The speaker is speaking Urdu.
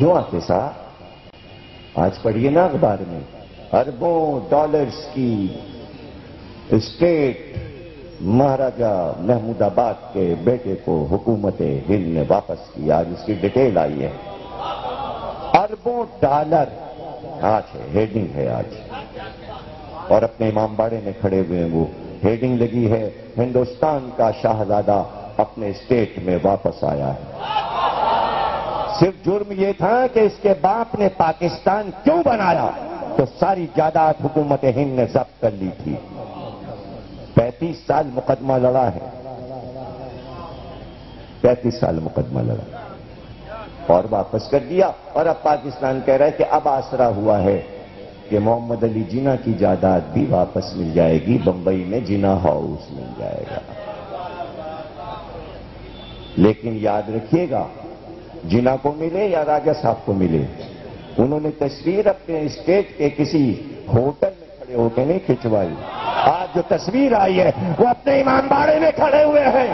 کیوں آتے صاحب؟ آج پڑھیے نا اخبار میں، اربوں ڈالرز کی اسٹیٹ مہاراجا محمود آباد کے بیٹے کو حکومت ہند نے واپس کیا۔ آج اس کی ڈیٹیل آئی ہے، اربوں ڈالر آج ہے، ہیڈنگ ہے آج، اور اپنے امام باڑے میں کھڑے ہوئے ہیں، وہ ہیڈنگ لگی ہے ہندوستان کا شاہزادہ اپنے اسٹیٹ میں واپس آیا ہے۔ صرف جرم یہ تھا کہ اس کے باپ نے پاکستان کیوں بنایا، تو ساری جائیداد حکومت ہند نے ضبط کر لی تھی۔ 35 سال مقدمہ لڑا ہے، 35 سال مقدمہ لڑا اور واپس کر دیا، اور اب پاکستان کہہ رہا ہے کہ اب آسرا ہوا ہے کہ محمد علی جناح کی جائیداد بھی واپس مل جائے گی، بمبئی میں جناح ہاؤس مل جائے گا۔ لیکن یاد رکھیے گا، جناح کو ملے یا راجہ صاحب کو ملے، انہوں نے تصویر اپنے اسٹیٹ کے کسی ہوٹل میں کھڑے ہو کے نہیں کھنچوائی۔ آج جو تصویر آئی ہے وہ اپنے امام باڑے میں کھڑے ہوئے ہیں۔